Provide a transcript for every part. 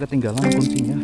Ketinggalan kuncinya.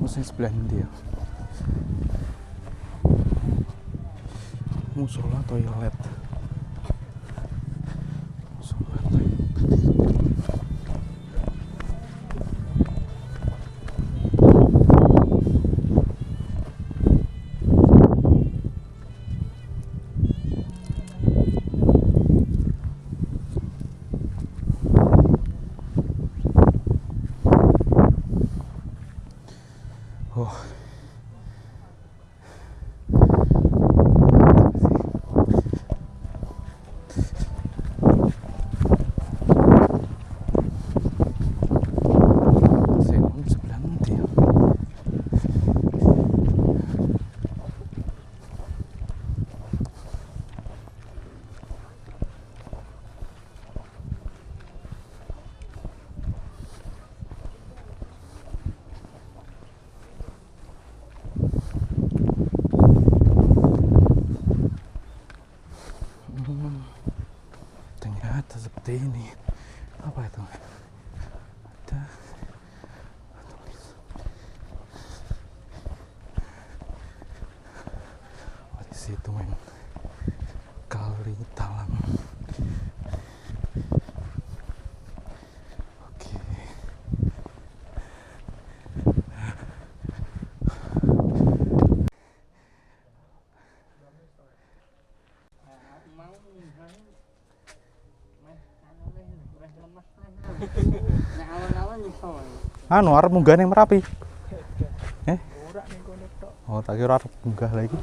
Musim sebelah dia musola toilet. Oh, sebelah nanti ya. Ternyata seperti ini. Apa itu? Ada di situ men. Kali Talang. Oke. Anu arep munggah ning Merapi. Oh, tak kira arep munggah lagi.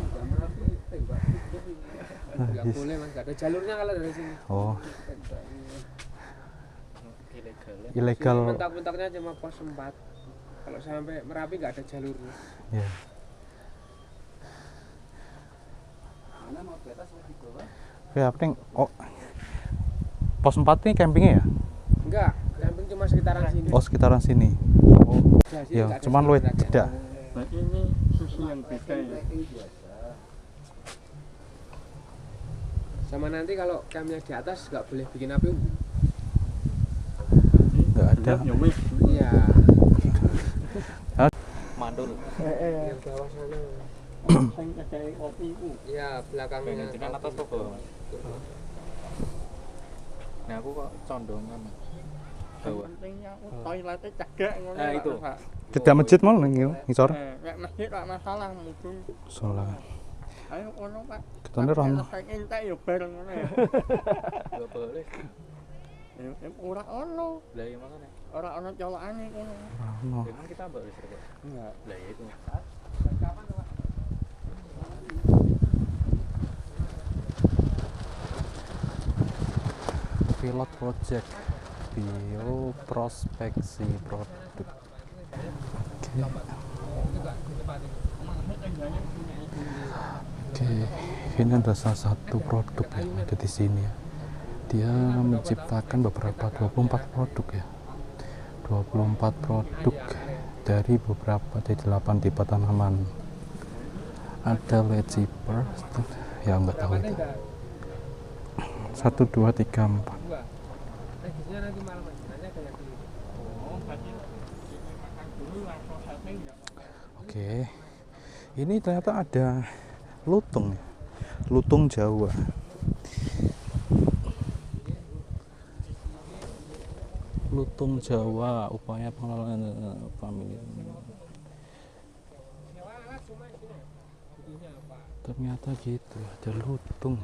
Nggak boleh mas, nggak ada jalurnya kalau dari sini. Oh. Ilegal. Mentak-mentaknya cuma pos 4. Kalau sampai Merapi nggak ada jalurnya. Ya. Ya, penting. Oh. Pos 4 ini campingnya ya? Enggak, camping cuma sekitaran sini. Oh, sekitaran sini. Oh. Ya, cuman luwih cedak. Nah, ini susu yang beda ya. Sama nanti kalau campnya di atas nggak boleh bikin api unggun. Enggak ada. Ya wis. Iya. Mandul. Yang bawah sana. Sing kayak kopi ku. Iya, belakangnya. Dengan atas apa? Nah aku kok condongan bawah. Pentingnya toiletnya cegak ngono. Nah, itu. Cedak masjid mau ning ngisor. Nek masjid tak masalah mungkin. Salah. Ayo kono Pak. Ketone rono. Sing entek yo bareng ngono ya. Gak boleh. Ya ora ono. Lah iya makane. Ora ono colokane kono. Rono. Memang kita mbak wis rek. Enggak. Lah ya itu. Kapan Pak? Pilot project bioprospeksi produk. Oke, ini ada salah satu produk yang ada di sini ya. Dia menciptakan beberapa 24 produk ya. 24 produk dari beberapa dari 8 tipe tanaman. Ada lead zipper, ya nggak tahu itu. 1, 2, 3, 4. Regisnya nanti malam aja, nanya kayak gitu. Oke, ini ternyata ada lutung, lutung Jawa. lutung Jawa, upaya pengelolaan famili. Ternyata gitu, ada lutung.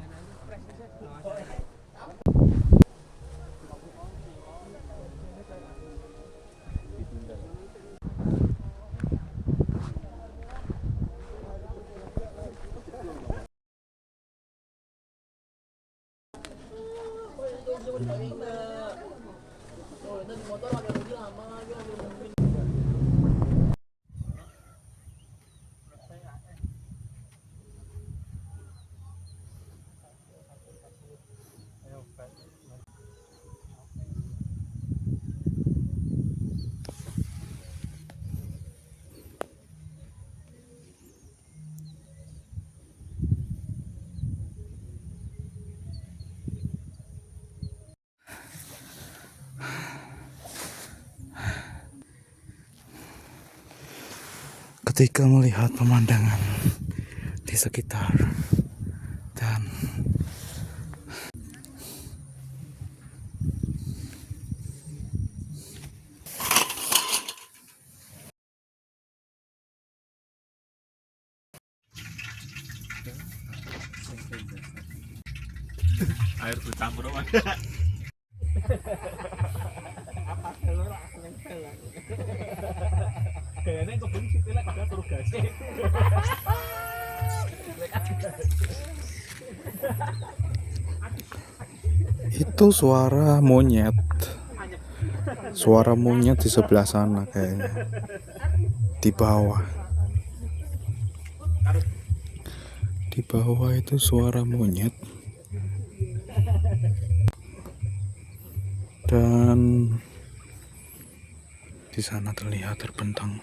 Ketika melihat pemandangan di sekitar dan Air bercampur apa? Kayaknya kebun situ lah ada surgasi. itu suara monyet. Suara monyet di sebelah sana kayaknya. Di bawah. Di bawah itu suara monyet. Dan di sana terlihat terbentang.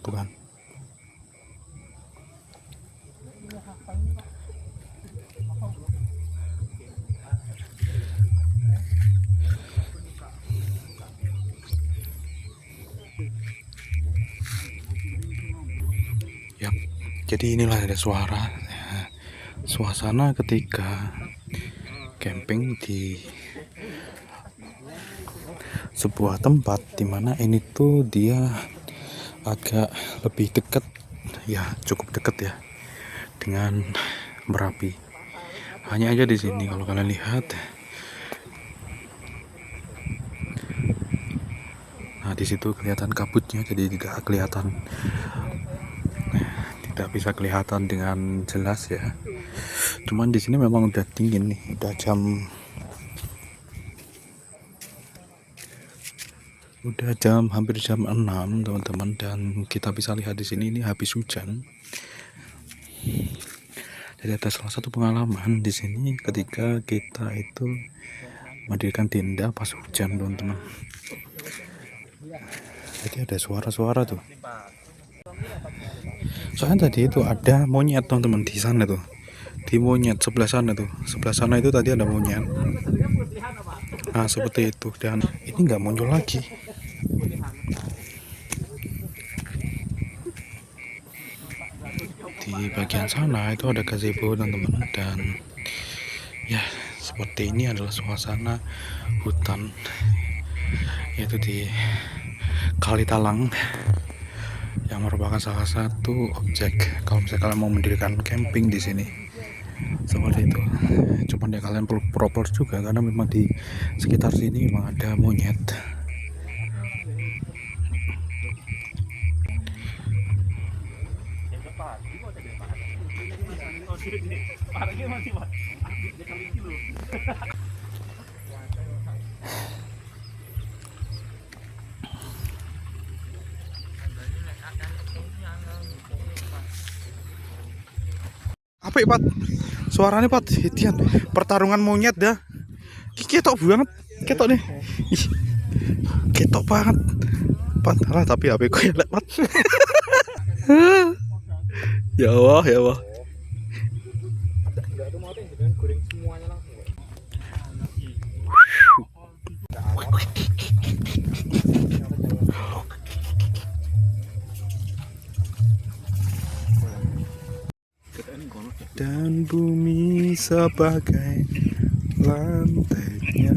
Tuh kan. Yap. Jadi inilah ada suara suasana ketika camping di sebuah tempat dimana ini tuh dia agak lebih dekat, ya cukup dekat ya dengan Merapi. Hanya aja di sini kalau kalian lihat, nah di situ kelihatan kabutnya, jadi tidak kelihatan, tidak bisa kelihatan dengan jelas ya. Cuman di sini memang udah dingin nih, udah hampir jam 6 teman-teman, dan kita bisa lihat di sini ini habis hujan. Jadi ada salah satu pengalaman di sini ketika kita itu mendirikan tenda pas hujan teman-teman. Jadi ada suara-suara tuh. Soalnya tadi itu ada monyet teman-teman di sana tuh. Di monyet sebelah sana tuh. Sebelah sana itu tadi ada monyet. Nah seperti itu, dan ini nggak muncul lagi. Di bagian sana itu ada gazebo teman-teman, dan ya seperti ini adalah suasana hutan, yaitu di Kali Talang, yang merupakan salah satu objek kalau misalnya kalian mau mendirikan camping di sini. Seperti itu. Cuman ya kalian perlu proper juga karena memang di sekitar sini memang ada monyet. Apa ya Pat? Suaranya Pat, hitian pertarungan monyet dah. Ketok banget, ketok nih. Ih, ketok banget. Pat, lah tapi HP gue elek Pat. Ya Allah, ya Allah. Dan bumi sebagai lantainya.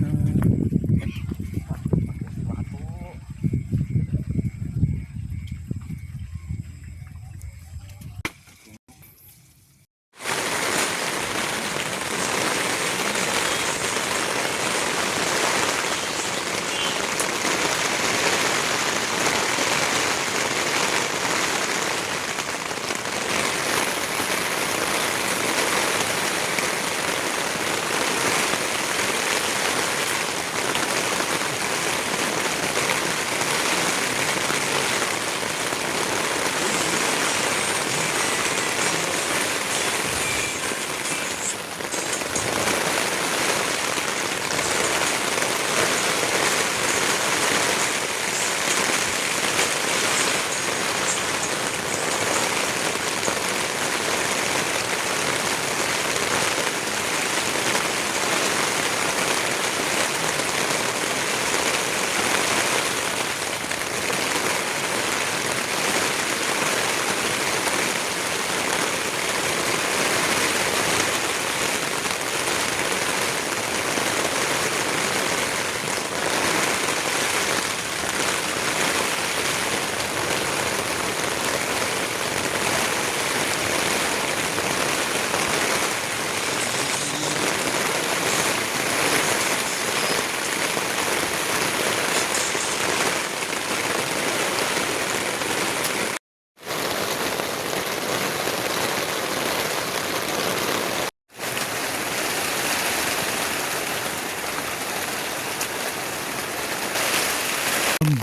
dari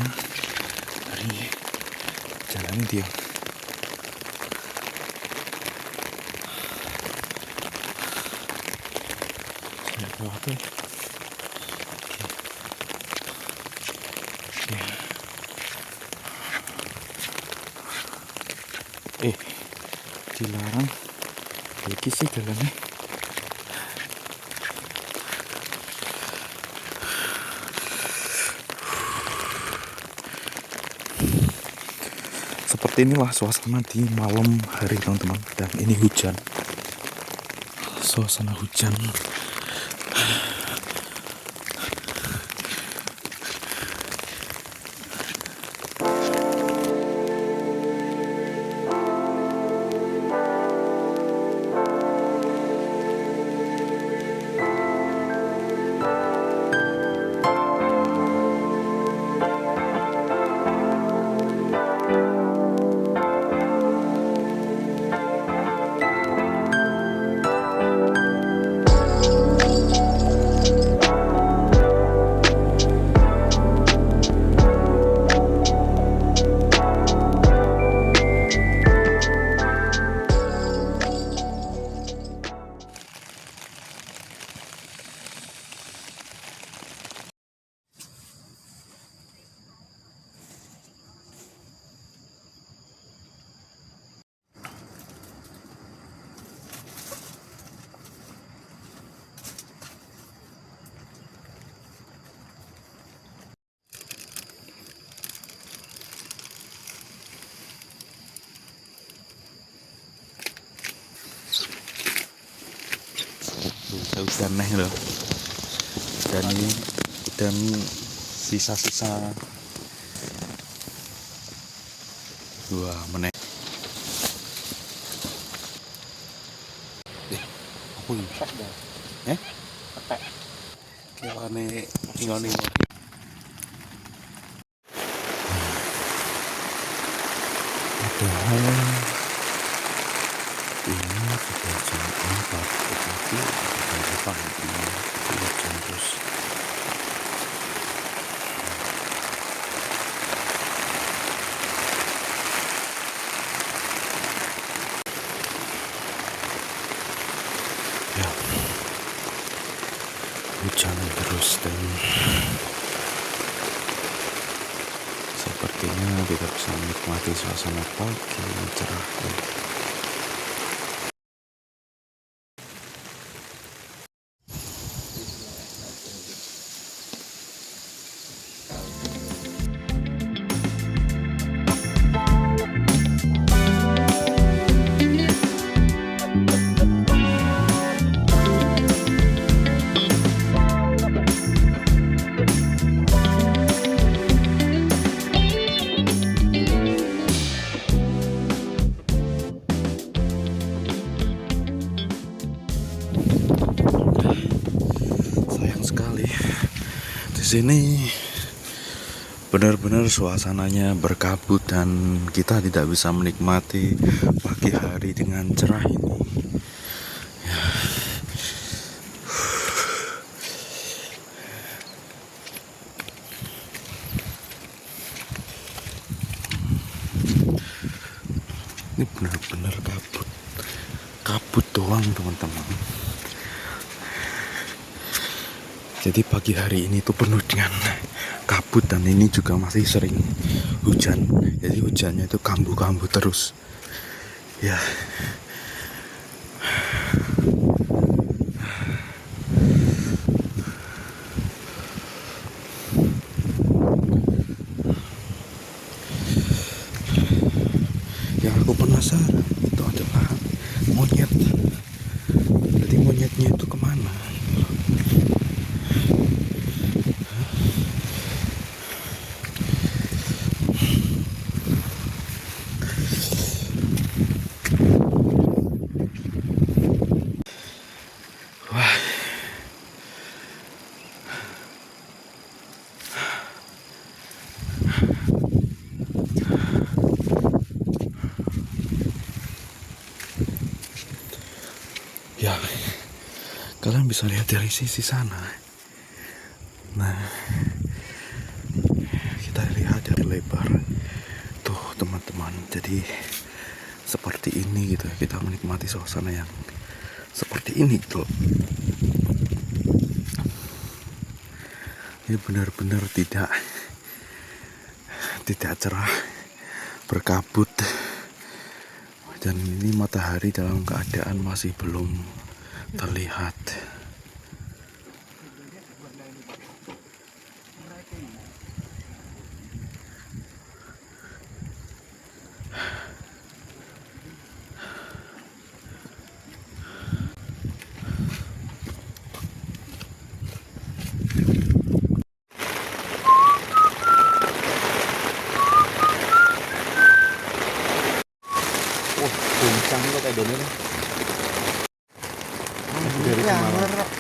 jalan dia. Saya bawa apa ya? Dilarang iki sih jalannya. Seperti inilah suasana di malam hari teman-teman, dan ini hujan, suasana hujan. Hujan nih loh, dan ini dan sisa-sisa 2 menit. Apa ini? Ngilane padahal ini sudah jam 4, tetapi dari pagi hujan terus. Ya, hujan terus dan sepertinya tidak bisa menikmati suasana pagi yang cerah. Sini benar-benar suasananya berkabut dan kita tidak bisa menikmati pagi hari dengan cerah ini. Ya. Ini benar-benar kabut doang teman-teman. Jadi pagi hari ini tuh penuh dengan kabut dan ini juga masih sering hujan. Jadi hujannya itu kambuh-kambuh terus. Ya. Yang aku penasaran itu adalah monyet. Jadi monyetnya itu kemana? Ya, kalian bisa lihat dari sisi sana. Nah, kita semakin lebar. Tuh teman-teman, jadi seperti ini gitu ya, kita menikmati suasana yang seperti ini gitu loh. Ini benar-benar tidak cerah, berkabut, dan ini matahari dalam keadaan masih belum terlihat. Wah, guncang kok kayak doni nih. Dari kemarin.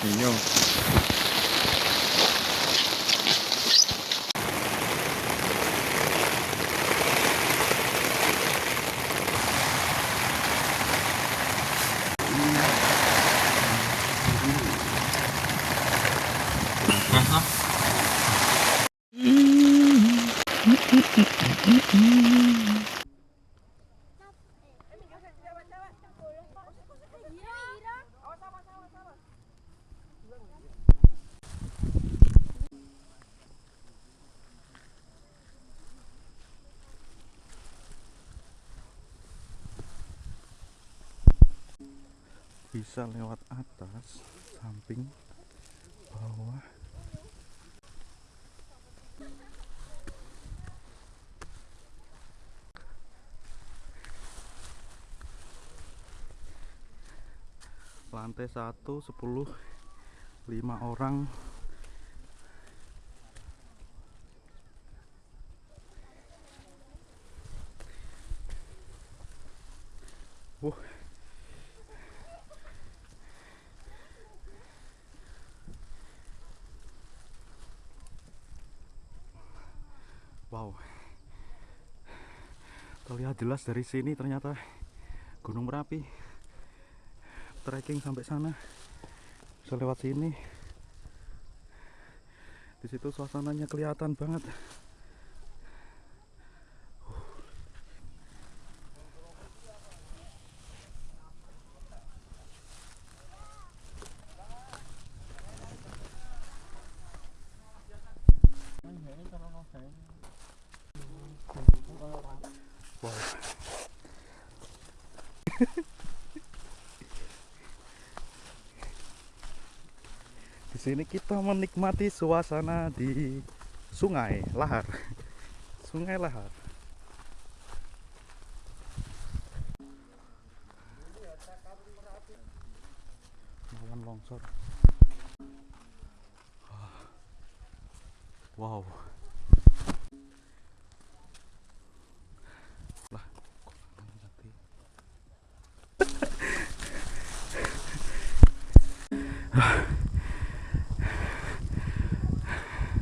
Minyo. Bisa lewat atas samping, bawah. Lantai 1 10, 5 orang. Wow, terlihat jelas dari sini ternyata Gunung Merapi. Trekking sampai sana bisa lewat sini. Di situ suasananya kelihatan banget. Wow. Di sini kita menikmati suasana di Sungai Lahar. Sungai Lahar. Awan longsor. Wow. Lah, kok mati?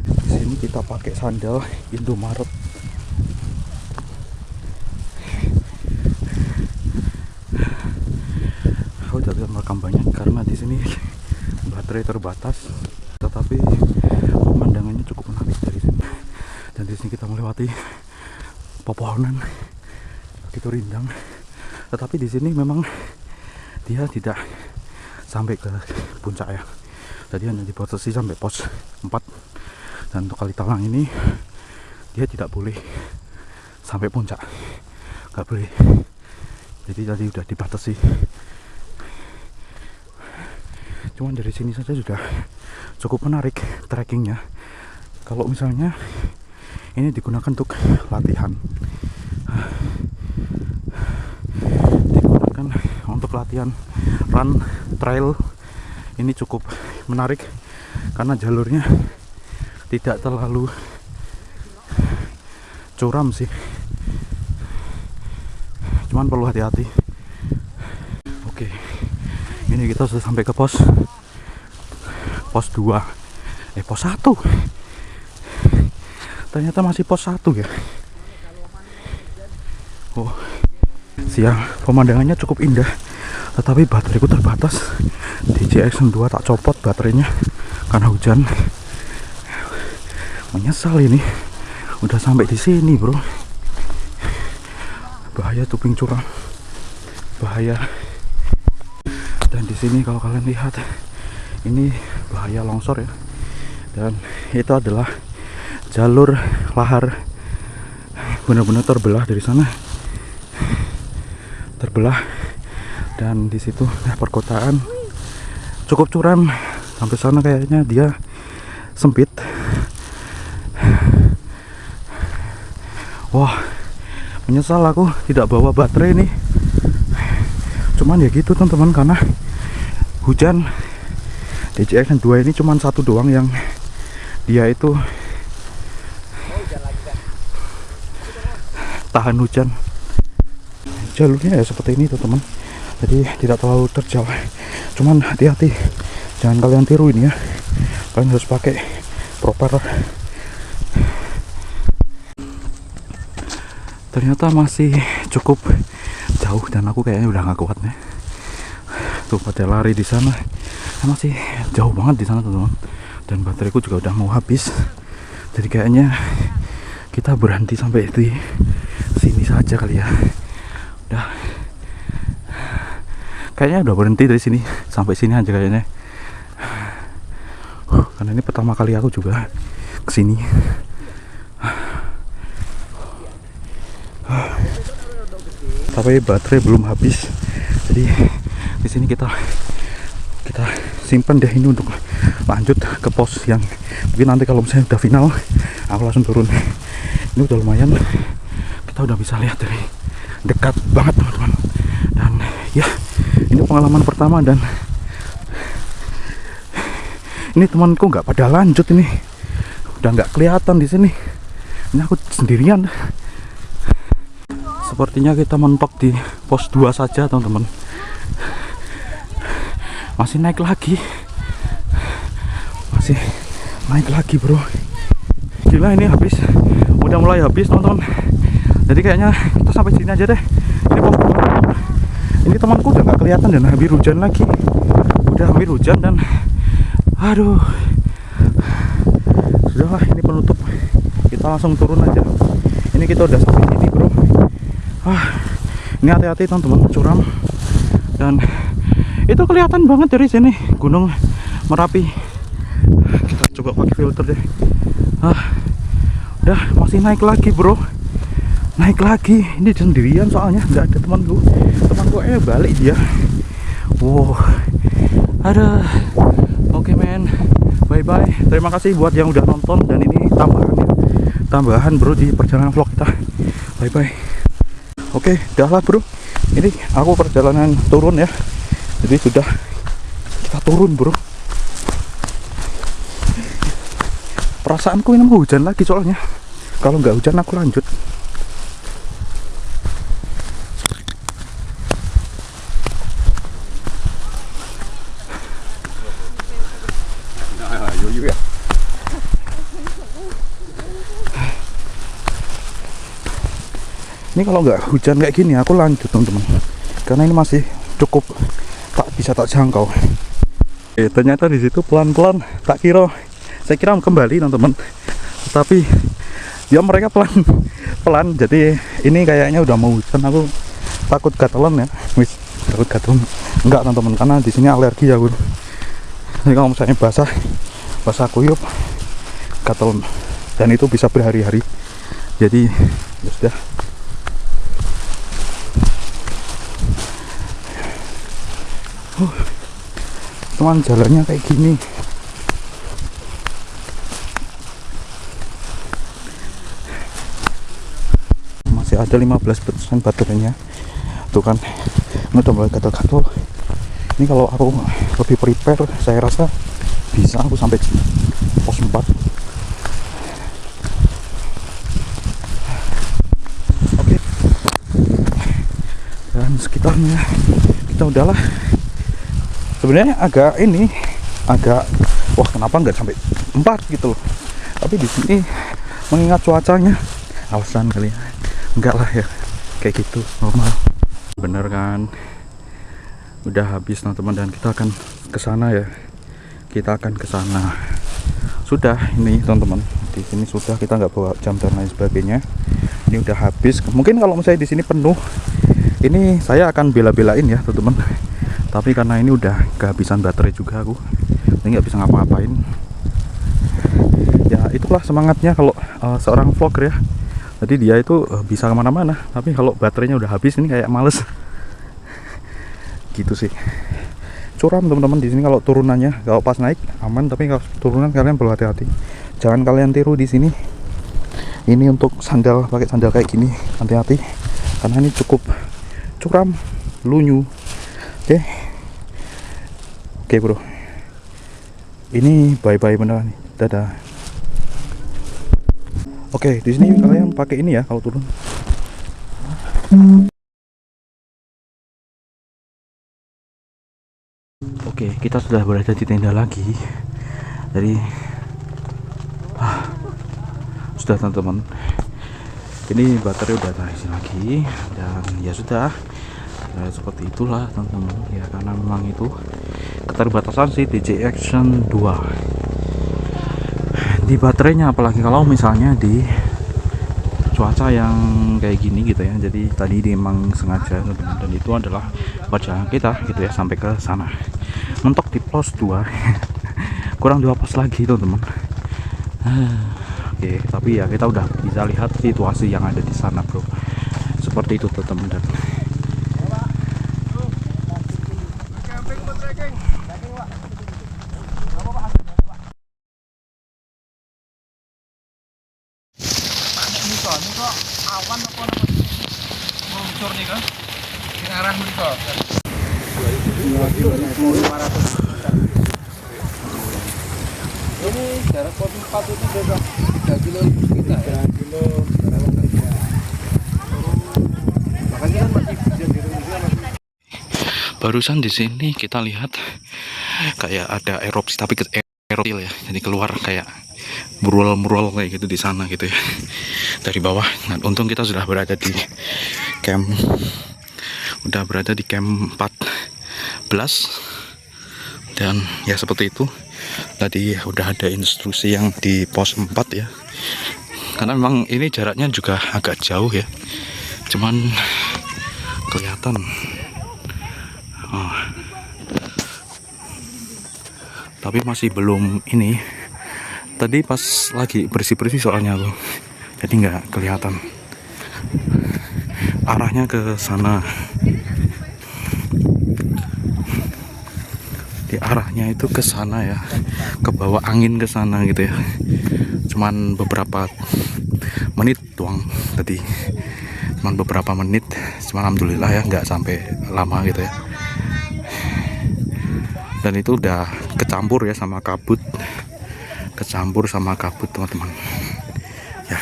Di sini kita pakai sandal Indomaret. Aku tidak bisa merekam banyak karena di sini baterai terbatas, tetapi pemandangannya cukup menarik dari sini. Dan di sini kita melewati pepohonan begitu rindang, tetapi di sini memang dia tidak sampai ke puncak ya. Tadi hanya dibatasi sampai pos 4, dan untuk kali talang ini dia tidak boleh sampai puncak, nggak boleh. Jadi tadi udah dibatasi. Cuman dari sini saja sudah cukup menarik trekkingnya. Kalau misalnya ini digunakan untuk latihan, digunakan untuk latihan run trail, ini cukup menarik karena jalurnya tidak terlalu curam sih, cuman perlu hati-hati. Oke, ini kita sudah sampai ke pos 2, pos 1. Ternyata masih pos 1 ya. Oh, siang. Pemandangannya cukup indah, tetapi bateraiku terbatas. DJI-X2 tak copot baterainya karena hujan. Menyesal ini. Udah sampai di sini, bro. Bahaya tubing curam. Bahaya. Dan di sini kalau kalian lihat, ini bahaya longsor ya. Dan itu adalah jalur lahar, benar-benar terbelah dari sana, terbelah. Dan di situ perkotaan cukup curam sampai sana, kayaknya dia sempit. Wah, menyesal aku tidak bawa baterai nih. Cuman ya gitu teman-teman, karena hujan. DJI-X2 ini cuman satu doang yang dia itu tahan hujan. Jalurnya ya seperti ini tuh teman, jadi tidak terlalu terjal. Cuman hati-hati, jangan kalian tiru ini ya. Kalian harus pakai proper. Ternyata masih cukup jauh dan aku kayaknya udah nggak kuat nih. Tuh pada lari di sana, masih jauh banget di sana teman-teman. Dan bateraiku juga udah mau habis. Jadi kayaknya kita berhenti sampai di sini saja kali ya. Udah, kayaknya udah berhenti dari sini sampai sini aja kayaknya. Karena ini pertama kali aku juga kesini. Tapi baterai belum habis. Jadi di sini kita kita simpan deh ini untuk lanjut ke pos yang mungkin nanti kalau misalnya udah final aku langsung turun. Ini udah lumayan, kita udah bisa lihat dari dekat banget teman-teman. Dan ya ini pengalaman pertama, dan ini temanku nggak pada lanjut, ini udah nggak kelihatan di sini. Ini aku sendirian. Sepertinya kita mentok di pos 2 saja teman-teman. Masih naik lagi, masih naik lagi bro. Gila, ini habis, udah mulai habis teman-teman. Jadi kayaknya kita sampai sini aja deh. Ini pos 2. Ini temanku udah nggak kelihatan dan hampir hujan lagi. Udah hampir hujan dan aduh, sudahlah, ini penutup. Kita langsung turun aja. Ini kita udah sampai sini bro. Ini hati-hati teman-teman, curam. Dan itu kelihatan banget dari sini Gunung Merapi. Kita coba pakai filter deh. Udah masih naik lagi bro, naik lagi. Ini sendirian soalnya, nggak ada temanku balik dia. Wow, ada. Oke men, bye bye. Terima kasih buat yang udah nonton, dan ini tambahan bro di perjalanan vlog kita. Bye bye. Oke, udah lah bro. Ini aku perjalanan turun ya. Jadi sudah kita turun bro. Perasaanku ini mau hujan lagi soalnya. Kalau nggak hujan aku lanjut. Ini kalau nggak hujan kayak gini aku lanjut teman-teman, karena ini masih cukup bisa tak jangkau. Ternyata di situ pelan-pelan, saya kira kembali teman-teman, tapi ya mereka pelan. Jadi ini kayaknya udah mau hujan. Aku takut gatelan ya, takut gatelan. Enggak teman-teman, karena di sini alergi ya gue. Jadi kalau misalnya basah kuyup, gatelan, dan itu bisa berhari-hari. Jadi ya sudah. Teman, jalannya kayak gini. Masih ada 15% baterainya. Tuh kan, ini udah mulai gatel-gatel. Ini kalau aku lebih prepare, saya rasa bisa aku sampai pos 4. Oke. Dan sekitarnya kita udahlah. Sebenarnya agak wah, kenapa nggak sampai 4 gitu loh. Tapi di sini mengingat cuacanya, alasan kali ya. Enggak lah ya, kayak gitu normal. Bener kan, udah habis teman-teman, dan kita akan ke sana ya. Kita akan ke sana. Sudah ini teman-teman, di sini sudah, kita nggak bawa jam dan lain sebagainya. Ini udah habis. Mungkin kalau misalnya di sini penuh, ini saya akan bela-belain ya teman-teman. Tapi karena ini udah kehabisan baterai juga aku, ini nggak bisa ngapa-ngapain. Ya itulah semangatnya kalau seorang vlogger ya. Jadi dia itu bisa kemana-mana, tapi kalau baterainya udah habis ini kayak males. Gitu sih. Curam teman-teman di sini kalau turunannya. Kalau pas naik aman, tapi kalau turunan kalian perlu hati-hati. Jangan kalian tiru di sini. Ini untuk sandal, pakai sandal kayak gini, hati-hati. Karena ini cukup curam, lunyu. Oke bro, ini bye-bye beneran nih, dadah. Oke, di sini kalian pakai ini ya kalau turun. Oke, kita sudah berada di tenda lagi. Jadi sudah teman-teman, ini baterai udah terisi lagi, dan ya sudah. Seperti itulah teman-teman ya, karena memang itu keterbatasan si DJI Action 2 di baterainya, apalagi kalau misalnya di cuaca yang kayak gini gitu ya. Jadi tadi memang sengaja teman-teman, dan itu adalah perjalanan kita gitu ya sampai ke sana. Mentok di pos 2 kurang 2 pos lagi teman-teman. Oke, tapi ya kita udah bisa lihat situasi yang ada di sana bro. Seperti itu teman-teman. Ini kok awan apa meluncur nih kan? Ini arah mereka. Ini jarak pos 4 itu berapa? 3 kilo kita ya? 3 kilo makanya kan masih hujan di Indonesia masih. Barusan di sini kita lihat kayak ada erupsi, tapi erupsi ya, jadi keluar kayak mural kayak gitu di sana gitu ya, dari bawah. Nah, untung kita sudah berada di camp, udah berada di camp 14, dan ya seperti itu. Tadi udah ada instruksi yang di pos 4 ya, karena memang ini jaraknya juga agak jauh ya, cuman kelihatan. Oh. Tapi masih belum ini. Tadi pas lagi bersih-bersih soalnya tuh, jadi nggak kelihatan. Arahnya ke sana. Di arahnya itu ke sana ya, ke bawah angin ke sana gitu ya. Cuman beberapa menit doang tadi. Cuman beberapa menit. Cuman alhamdulillah ya nggak sampai lama gitu ya. Dan itu udah kecampur ya sama kabut, teman-teman ya.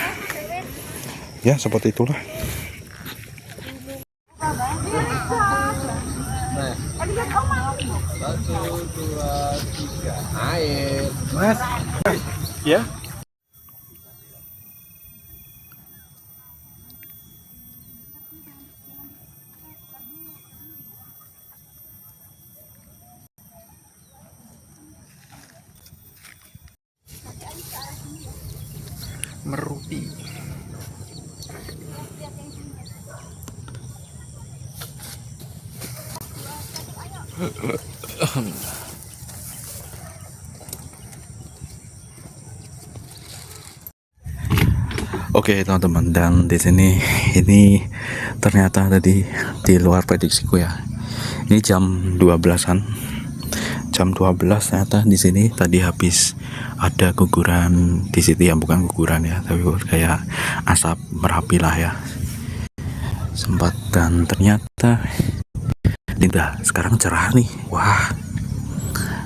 Ya seperti itulah. Satu, dua, tiga. Air, Mas. Ya. Meruti. Oke teman-teman, dan di sini ini ternyata tadi di luar prediksiku ya. Ini jam 12-an. Jam 12 ternyata di sini tadi habis ada guguran di situ ya, bukan guguran ya, tapi kayak asap Merapi lah ya. Sempat, dan ternyata udah sekarang cerah nih. Wah.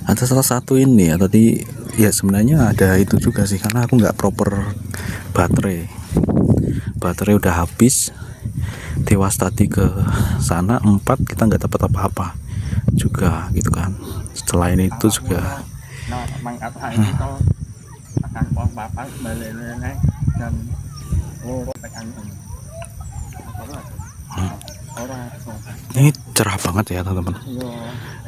Ada salah satu ini ya, tadi ya sebenarnya ada itu juga sih, karena aku nggak proper baterai udah habis. Tewas tadi ke sana 4, kita nggak dapat apa-apa juga gitu kan. Setelah ini itu juga ini cerah banget ya teman-teman.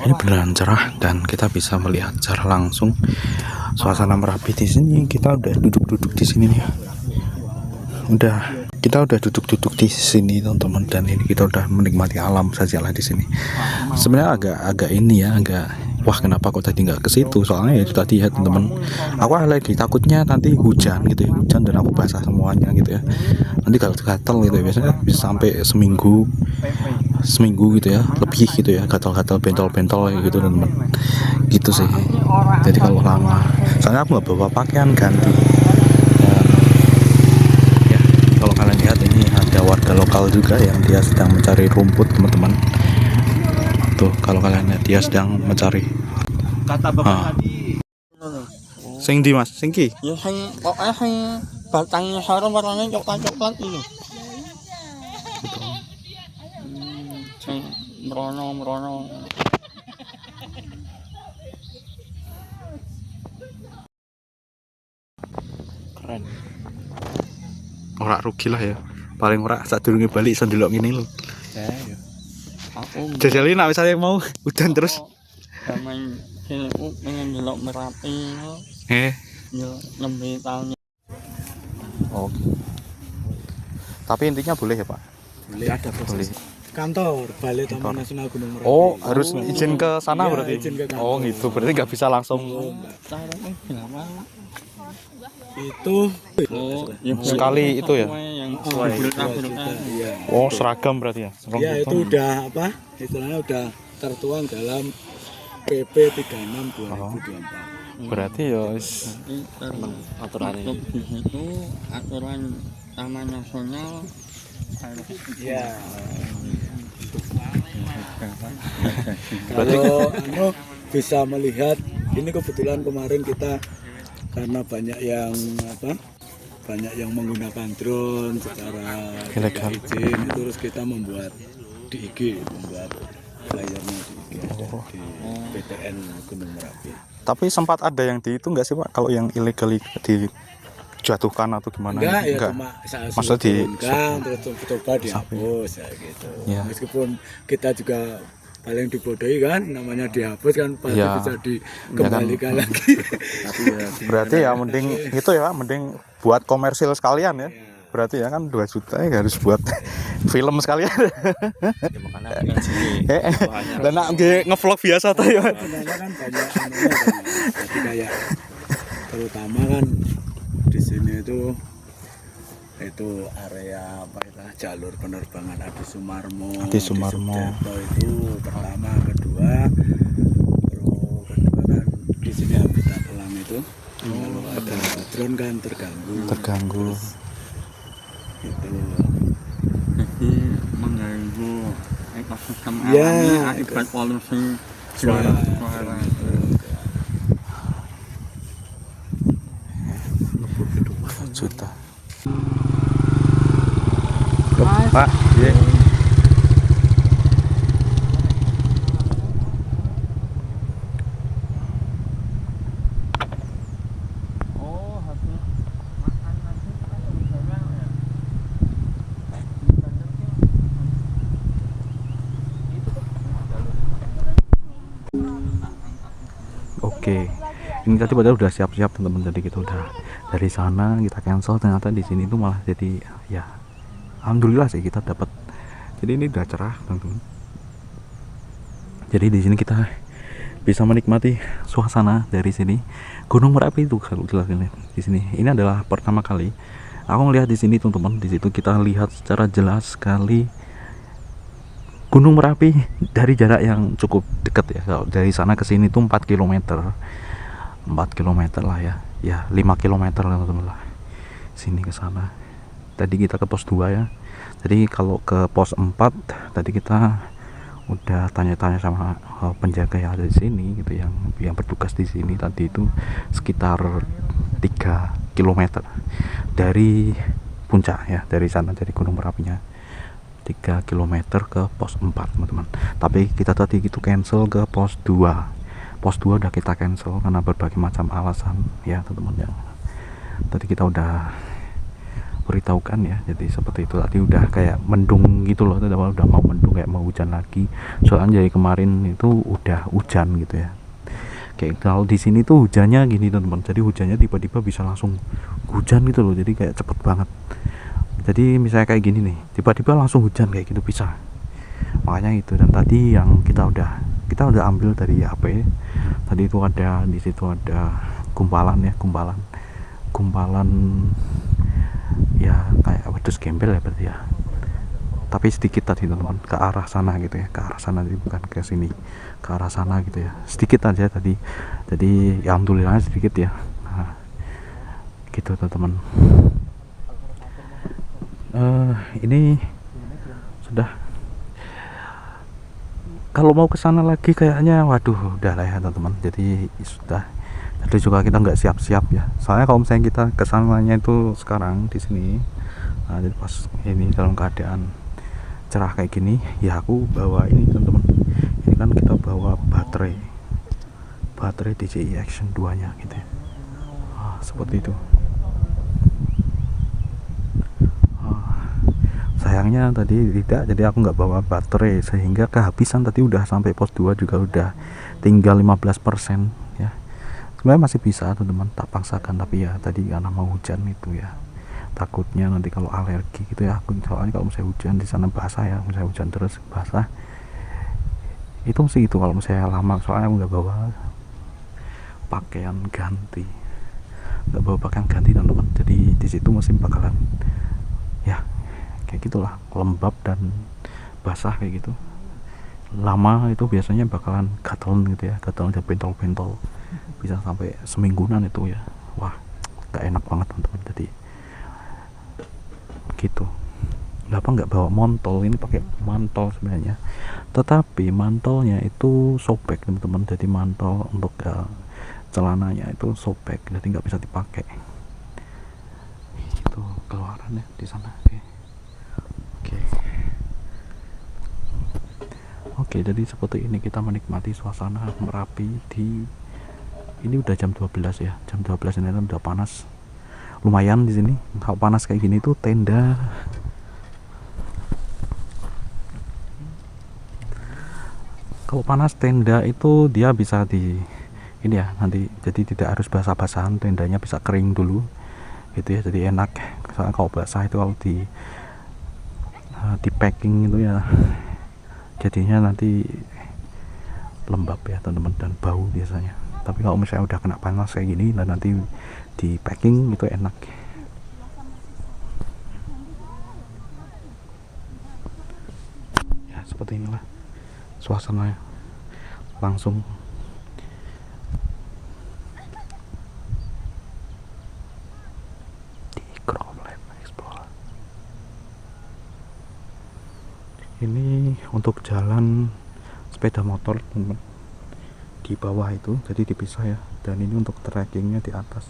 Ini beneran cerah, dan kita bisa melihat secara langsung suasana Merapi di sini. Kita udah duduk-duduk di sini nih. Kita udah duduk-duduk di sini teman-teman, dan ini kita udah menikmati alam saja lah di sini. Sebenarnya agak ini ya, wah kenapa kok tadi nggak ke situ? Soalnya ya itu tadi ya teman-teman, aku lagi takutnya nanti hujan gitu ya, hujan dan aku basah semuanya gitu ya. Nanti gatal gitu ya, biasanya bisa sampai seminggu gitu ya, lebih gitu ya, gatal-gatal, bentol-bentol gitu teman-teman. Gitu sih. Jadi kalau lama, soalnya aku nggak bawa pakaian ganti. Kalau kalian lihat ini ada warga lokal juga yang dia sedang mencari rumput teman-teman. Tuh kalau kalian lihat dia sedang mencari. Kata bapak tadi. Sing di Mas, sing ki. Ya sing pokoknya sing batangnya sarung warnanya coklat-coklat itu. Sing merono. Keren. Ora rugi lah ya. Paling ora sadurunge bali iso ndelok ngene lho. Ya. Aku Jajali nek misalnya mau udan terus. Main sini pengen jelok Merapi. Ya lebih tahun. Oke. Tapi intinya boleh ya Pak? Boleh, ada Boleh. kantor Balai Taman Nasional Gunung Merapi. Oh, harus izin ke sana Iya, berarti? izin ke kantor. Oh gitu, berarti nggak bisa langsung. Caranya berapa? Itu Ya Sekali itu ya? Yang Oh, seragam berarti ya? ya itu udah apa? Istilahnya udah tertuang dalam PP 36 2024. Berarti ya wis aturan ini di situ aturan taman nasional Iya. Berarti- Kalau bisa melihat ini kebetulan kemarin kita karena banyak yang menggunakan drone secara Ilegal. tidak izin, terus kita membuat di IG, membuat layarnya di IG ada di PTN Gunung Merapi. Tapi sempat ada yang di itu nggak sih Pak? Kalau yang ilegal dijatuhkan atau gimana? Enggak, ya Enggak. cuma saya Maksudnya di- turunkan, terus coba dihapus ya gitu. Ya. Meskipun kita juga paling dibodohi kan, namanya dihapus kan pasti Ya. bisa dikembalikan lagi. Berarti ya mending itu ya, mending buat komersil sekalian ya. Berarti ya kan 2 juta ya harus buat film sekalian. ya makanya di sini Dan nak ngevlog biasa tuh ya. Sebenarnya kan banyak anunya banyak. Jadi kayak terutama kan di sini itu area apa itu jalur penerbangan Adi Sumarmo. Adi Sumarmo. Di Sudirto itu pertama, kedua kan di sini habitat elang itu. Kalau ada drone kan terganggu. Gitu. jadi mengganggu ekosistem Ya, alamnya akibat polusi Suara. Juta. Pak, iya. oh habis makan nasi kan berjalan ya Oke, ini tadi padahal udah siap-siap teman-teman. Jadi kita udah dari sana kita cancel, ternyata di sini tuh malah jadi ya alhamdulillah sih kita dapat. Jadi ini udah cerah teman-teman. Jadi di sini kita bisa menikmati suasana dari sini. Gunung Merapi itu kalau jelas ini di sini. Ini adalah pertama kali aku ngelihat di sini teman-teman. Di situ kita lihat secara jelas sekali Gunung Merapi dari jarak yang cukup dekat ya. Kalau dari sana ke sini tuh 4 km. 4 km lah ya. Ya, 5 km lah teman-teman lah. Sini ke sana. Tadi kita ke pos 2 ya. Jadi kalau ke pos 4 tadi kita udah tanya-tanya sama penjaga yang ada di sini gitu, yang bertugas di sini tadi itu sekitar 3 km dari puncak ya, dari sana dari Gunung Merapinya 3 km ke pos 4 teman-teman. Tapi kita tadi gitu cancel ke pos 2. Pos 2 udah kita cancel karena berbagai macam alasan ya teman-teman ya. Tadi kita udah beritahukan ya, jadi seperti itu. Tadi udah kayak mendung gitu loh, udah mau mendung, kayak mau hujan lagi. Soalnya dari kemarin itu udah hujan gitu ya. Kayak kalau di sini tuh hujannya gini teman-teman. Jadi hujannya tiba-tiba bisa langsung hujan gitu loh. Jadi kayak cepet banget. Jadi misalnya kayak gini nih, tiba-tiba langsung hujan kayak gitu bisa. Makanya itu. Dan tadi yang kita udah ambil dari HP. Tadi itu ada di situ ada gumpalan ya, gumpalan ya kayak wedus gembel ya berarti ya. Tapi sedikit tadi teman-teman ke arah sana gitu ya, ke arah sana, jadi bukan ke sini, ke arah sana gitu ya. Sedikit aja tadi. Jadi ya alhamdulillah sedikit ya. Nah, gitu teman-teman. Ini sudah, kalau mau ke sana lagi kayaknya waduh udah lah ya teman-teman. Jadi sudah, jadi juga kita nggak siap-siap ya. Soalnya kalau misalnya kita ke sananya itu sekarang di sini, nah, jadi pas ini dalam keadaan cerah kayak gini ya, aku bawa ini teman-teman. Ini kan kita bawa baterai DJI Action 2 nya gitu ya. Seperti itu. Sayangnya tadi tidak, jadi aku nggak bawa baterai sehingga kehabisan. Tadi udah sampai pos 2 juga udah tinggal 15% ya. Sebenarnya masih bisa teman-teman, tak paksakan, tapi ya tadi karena mau hujan itu ya, takutnya nanti kalau alergi gitu ya. Soalnya kalau misalnya hujan di sana basah ya, misalnya hujan terus basah itu mesti gitu kalau misalnya lama. Soalnya aku nggak bawa pakaian ganti, teman-teman. Jadi di situ masih bakalan ya kayak gitulah, lembab dan basah kayak gitu. lama itu biasanya bakalan gatel gitu ya, gatel dan bentol-bentol, bisa sampai semingguan itu ya. Wah, gak enak banget teman-teman. Jadi gitu. Kenapa nggak bawa montol? Ini pakai mantol sebenarnya, tetapi mantolnya itu sobek teman-teman. Jadi mantol untuk celananya itu sobek, jadi nggak bisa dipakai. Itu keluarannya di sana. Oke, jadi seperti ini kita menikmati suasana Merapi di ini udah jam 12 ya. Jam 12 ini udah panas. Lumayan di sini. Kalau panas kayak gini tuh tenda. Kalau panas tenda itu dia bisa di ini ya nanti, jadi tidak harus basah-basahan, tendanya bisa kering dulu gitu ya, jadi enak. Soalnya kalau basah itu kalau di packing itu ya jadinya nanti lembab ya teman-teman, dan bau biasanya. Tapi kalau misalnya udah kena panas kayak gini dan nanti di packing itu enak. Ya seperti inilah suasananya langsung. Di Grove Lab Explorer. Ini untuk jalan sepeda motor teman-teman, di bawah itu jadi dipisah ya, dan ini untuk trekkingnya di atas.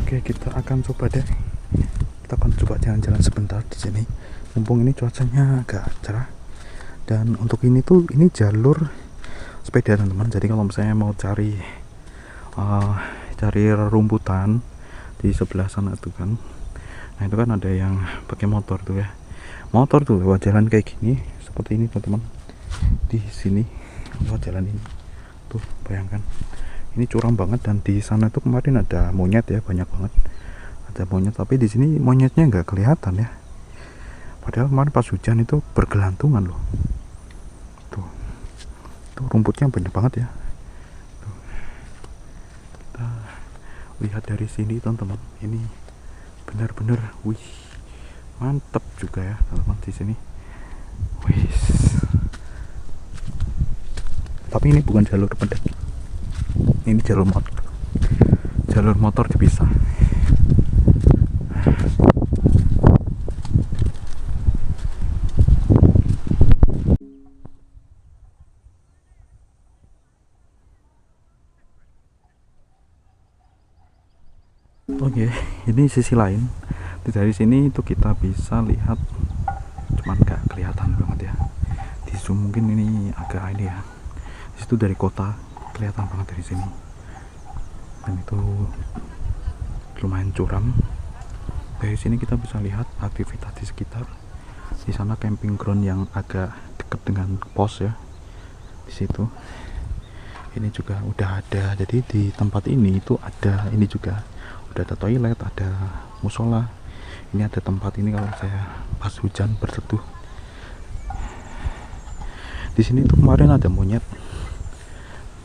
Oke, kita akan coba deh. Kita akan coba jalan-jalan sebentar di sini. Mumpung ini cuacanya agak cerah. Dan untuk ini tuh ini jalur sepeda teman-teman. Jadi kalau misalnya mau cari rumputan di sebelah sana tuh kan. Nah, itu kan ada yang pakai motor tuh ya. Motor tuh lewat jalan kayak gini, seperti ini teman-teman. Di sini lewat jalan ini. Tuh, bayangkan. Ini curam banget, dan di sana tuh kemarin ada monyet ya, banyak banget ada monyet, tapi di sini monyetnya nggak kelihatan ya, padahal kemarin pas hujan itu bergelantungan loh. Tuh rumputnya banyak banget ya. Tuh. Kita lihat dari sini teman-teman, ini benar-benar wih mantep juga ya teman-teman di sini. Wih, tapi ini bukan jalur pendaki, ini jalur motor dipisah. Oke, ini sisi lain. Dari sini itu kita bisa lihat, cuman nggak kelihatan banget ya. Di zoom mungkin ini agak ini ya. Di situ dari kota kelihatan banget dari sini, dan itu lumayan curam. Dari sini kita bisa lihat aktivitas di sekitar. Di sana camping ground yang agak dekat dengan pos ya, di situ. Ini juga udah ada, jadi di tempat ini itu ada ini juga udah ada toilet, ada musola. Ini ada tempat ini kalau saya pas hujan berteduh. Di sini tuh kemarin ada monyet,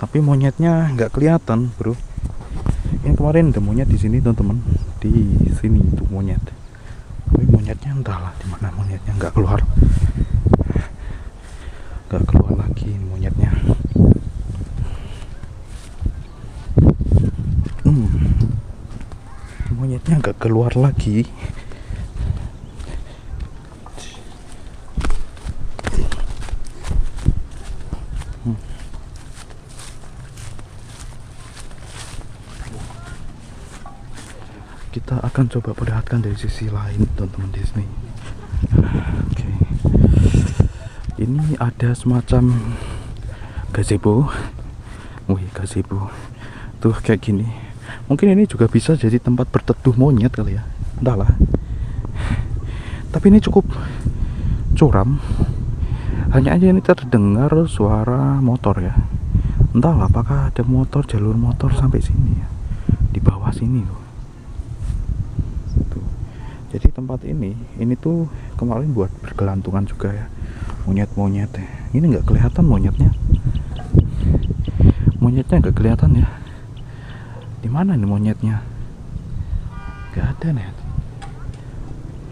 tapi monyetnya nggak kelihatan bro. Yang kemarin ada monyet di sini teman-teman, di sini itu monyet, tapi monyetnya entahlah di mana monyetnya, nggak keluar lagi monyetnya. Monyetnya nggak keluar lagi. Kita akan coba perlihatkan dari sisi lain teman-teman di sini. Oke. Ini ada semacam gazebo. Wih, gazebo. Tuh kayak gini. Mungkin ini juga bisa jadi tempat berteduh monyet kali ya. Entahlah. Tapi ini cukup curam. Hanya aja ini terdengar suara motor ya. Entahlah apakah ada motor, jalur motor sampai sini ya. Di bawah sini loh. Tuh. Jadi tempat ini tuh kemarin buat bergelantungan juga ya. Monyet-monyet ya. Ini nggak kelihatan monyetnya. Monyetnya nggak kelihatan ya. Di mana nih monyetnya? Nggak ada nih.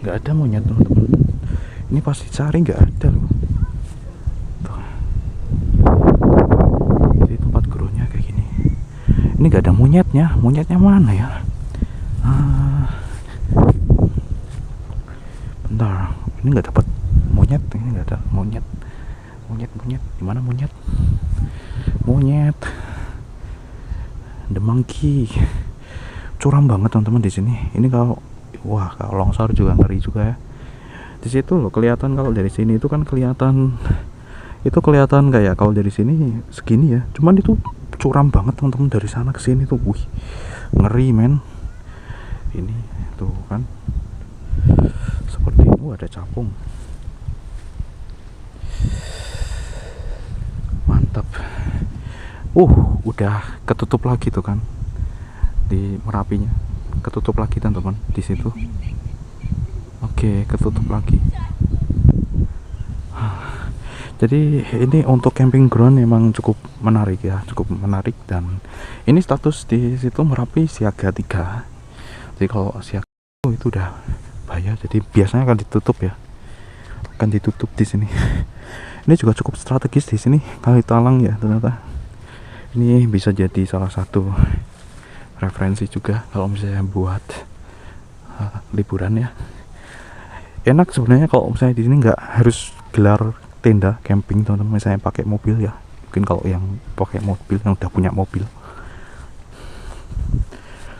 Nggak ada monyet teman-teman. Ini pasti cari nggak ada loh. Tuh. Jadi tempat groundnya kayak gini. Ini nggak ada monyetnya. Monyetnya mana ya? Bentar. Ini nggak dapat monyet. Ini nggak ada monyet. Monyet. Di mana monyet? Monyet. The monkey. Curam banget teman-teman di sini. Ini kalau longsor juga ngeri juga ya. Di situ loh kelihatan, kalau dari sini itu kan kelihatan kayak kalau dari sini segini ya. Cuman itu curam banget teman-teman, dari sana ke sini tuh. Wih, ngeri men. Ini tuh kan. Seperti itu ada capung. Mantap. Udah ketutup lagi tuh kan. Di Merapinya ketutup lagi teman-teman di situ. Oke, ketutup lagi. Jadi ini untuk camping ground memang cukup menarik ya, dan ini status di situ Merapi siaga 3. Jadi kalau siaga itu udah bahaya, jadi biasanya akan ditutup di sini. Ini juga cukup strategis di sini, Kali Talang ya ternyata. Ini bisa jadi salah satu referensi juga kalau misalnya buat liburan ya. Enak sebenarnya kalau misalnya di sini nggak harus gelar tenda camping teman-teman, misalnya pakai mobil ya. Mungkin kalau yang pakai mobil, yang udah punya mobil,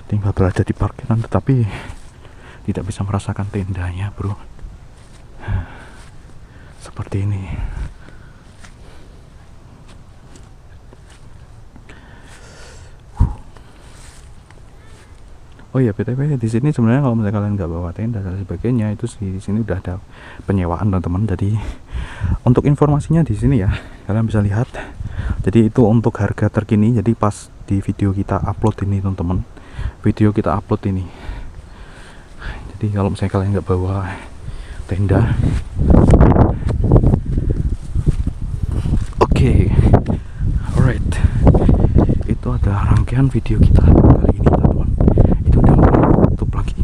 tinggal berada di parkiran tetapi tidak bisa merasakan tendanya bro. Seperti ini. Oh iya, BTW di sini sebenarnya kalau misalnya kalian nggak bawa tenda dan sebagainya, itu di sini udah ada penyewaan teman-teman. Jadi untuk informasinya di sini ya, kalian bisa lihat. Jadi itu untuk harga terkini. Jadi pas di video kita upload ini teman-teman, jadi kalau misalnya kalian nggak bawa tenda, alright, itu ada rangkaian video kita kali ini teman-teman. Itu udah mulai tutup lagi.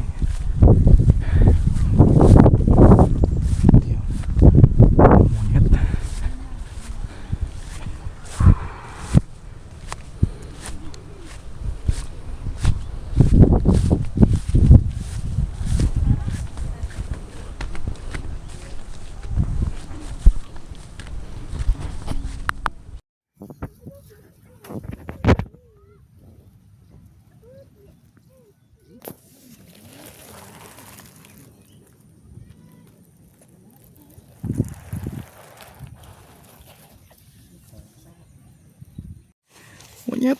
Monyet. Monyet.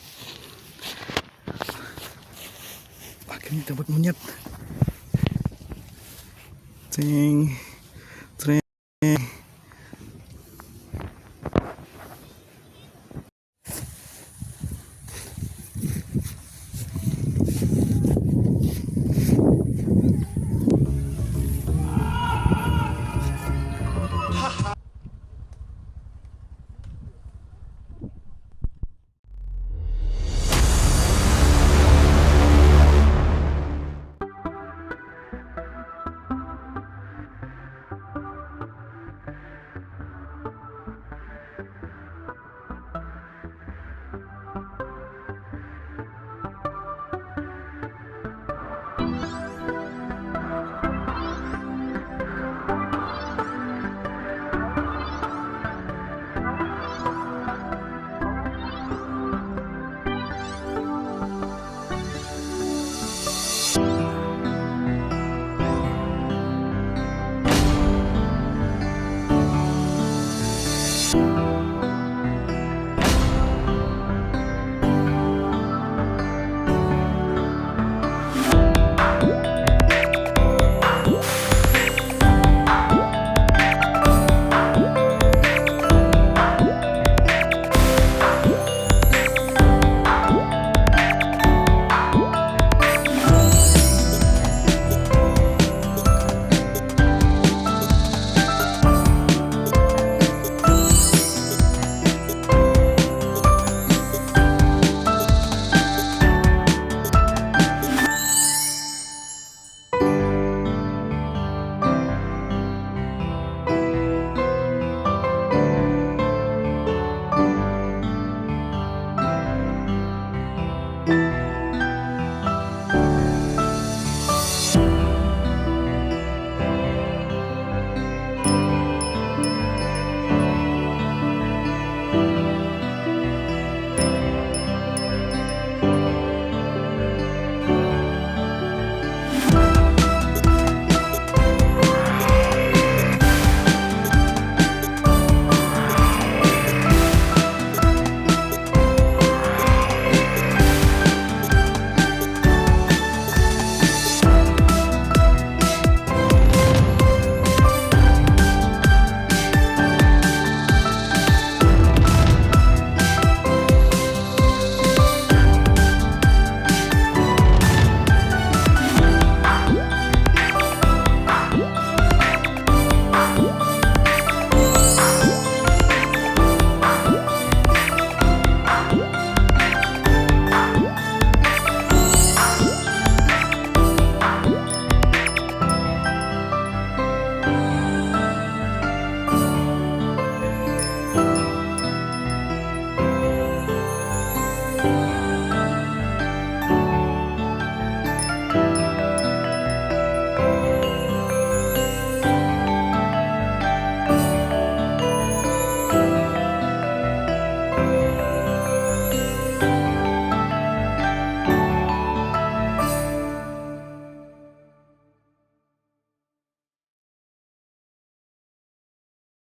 Akhirnya dapat monyet. Cing.